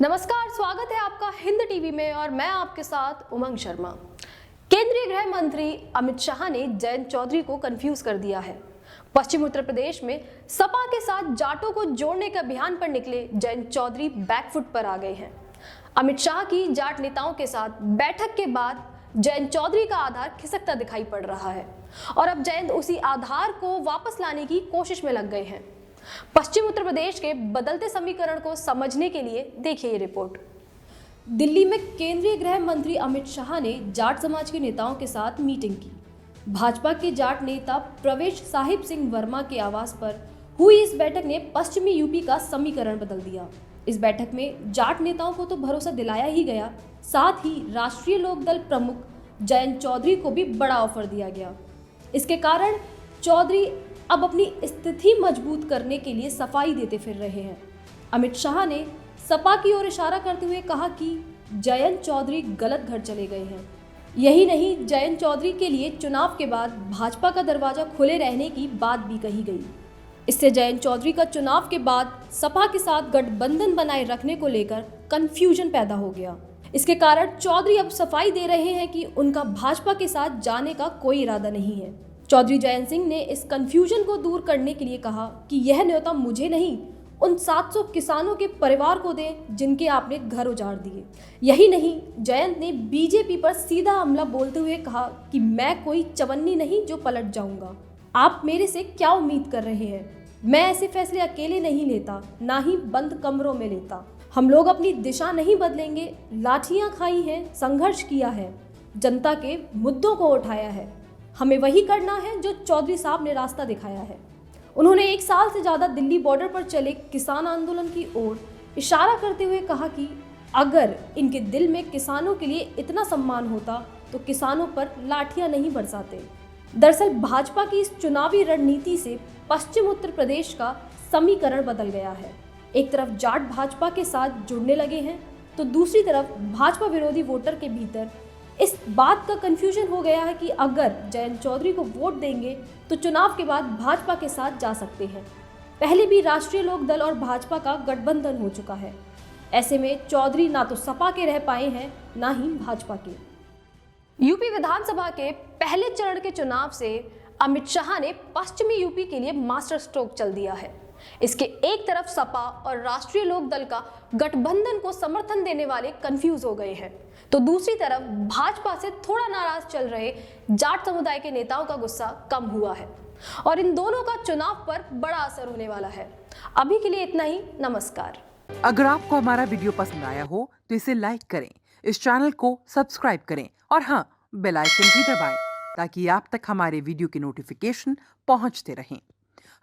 नमस्कार, स्वागत है आपका हिंद टीवी में और मैं आपके साथ उमंग शर्मा। केंद्रीय गृह मंत्री अमित शाह ने जयंत चौधरी को कंफ्यूज कर दिया है। पश्चिम उत्तर प्रदेश में सपा के साथ जाटों को जोड़ने के अभियान पर निकले जयंत चौधरी बैकफुट पर आ गए हैं। अमित शाह की जाट नेताओं के साथ बैठक के बाद जयंत चौधरी का आधार खिसकता दिखाई पड़ रहा है और अब जयंत उसी आधार को वापस लाने की कोशिश में लग गए हैं। पश्चिम उत्तर प्रदेश के बदलते समीकरण को समझने के लिए देखिए ये रिपोर्ट। दिल्ली में केंद्रीय गृह मंत्री अमित शाह ने जाट समाज के नेताओं के साथ मीटिंग की। भाजपा के जाट नेता प्रवेश साहिब सिंह वर्मा के आवास पर हुई इस बैठक ने पश्चिमी यूपी का समीकरण बदल दिया। इस बैठक में जाट नेताओं को तो भरोसा दिलाया ही गया, साथ ही राष्ट्रीय लोकदल प्रमुख जयंत चौधरी को भी बड़ा ऑफर दिया गया। इसके कारण चौधरी अब अपनी स्थिति मजबूत करने के लिए सफाई देते फिर रहे हैं। अमित शाह ने सपा की ओर इशारा करते हुए कहा कि जयंत चौधरी गलत घर चले गए हैं। यही नहीं, जयंत चौधरी के लिए चुनाव के बाद भाजपा का दरवाजा खुले रहने की बात भी कही गई। इससे जयंत चौधरी का चुनाव के बाद सपा के साथ गठबंधन बनाए रखने को लेकर कंफ्यूजन पैदा हो गया। इसके कारण चौधरी अब सफाई दे रहे हैं कि उनका भाजपा के साथ जाने का कोई इरादा नहीं है। चौधरी जयंत सिंह ने इस कंफ्यूजन को दूर करने के लिए कहा कि यह न्योता मुझे नहीं, उन 700 किसानों के परिवार को दें जिनके आपने घर उजाड़ दिए। यही नहीं, जयंत ने बीजेपी पर सीधा हमला बोलते हुए कहा कि मैं कोई चवन्नी नहीं जो पलट जाऊंगा। आप मेरे से क्या उम्मीद कर रहे हैं? मैं ऐसे फैसले अकेले नहीं लेता, ना ही बंद कमरों में लेता। हम लोग अपनी दिशा नहीं बदलेंगे। लाठियां खाई हैं, संघर्ष किया है, जनता के मुद्दों को उठाया है। हमें वही करना है जो चौधरी साहब ने रास्ता दिखाया है। उन्होंने 1 साल से ज़्यादा दिल्ली बॉर्डर पर चले किसान आंदोलन की ओर इशारा करते हुए कहा कि अगर इनके दिल में किसानों के लिए इतना सम्मान होता तो किसानों पर लाठियां नहीं बरसाते। दरअसल भाजपा की इस चुनावी रणनीति से पश्चिम उत्तर प्रदेश का समीकरण बदल गया है। एक तरफ जाट भाजपा के साथ जुड़ने लगे हैं तो दूसरी तरफ भाजपा विरोधी वोटर के भीतर इस बात का कंफ्यूजन हो गया है कि अगर जयंत चौधरी को वोट देंगे तो चुनाव के बाद भाजपा के साथ जा सकते हैं। पहले भी राष्ट्रीय लोकदल और भाजपा का गठबंधन हो चुका है। ऐसे में चौधरी ना तो सपा के रह पाए हैं, ना ही भाजपा के। यूपी विधानसभा के पहले चरण के चुनाव से अमित शाह ने पश्चिमी यूपी के लिए मास्टर स्ट्रोक चल दिया है। इसके एक तरफ सपा और राष्ट्रीय लोकदल का गठबंधन को समर्थन देने वाले कंफ्यूज हो गए हैं, तो दूसरी तरफ भाजपा से थोड़ा नाराज चल रहे जाट समुदाय के नेताओं का गुस्सा कम हुआ है और इन दोनों का चुनाव पर बड़ा असर होने वाला है। अभी के लिए इतना ही। नमस्कार। अगर आपको हमारा वीडियो पसंद आया हो तो इसे लाइक करें, इस चैनल को सब्सक्राइब करें और हाँ, बेल आइकन भी दबाएं ताकि आप तक हमारे वीडियो की नोटिफिकेशन पहुंचते रहें।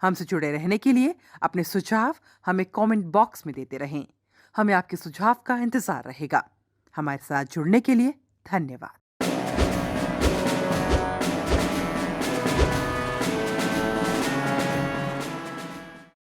हमसे जुड़े रहने के लिए अपने सुझाव हमें कमेंट बॉक्स में देते रहें। हमें आपके सुझाव का इंतजार रहेगा। हमारे साथ जुड़ने के लिए धन्यवाद।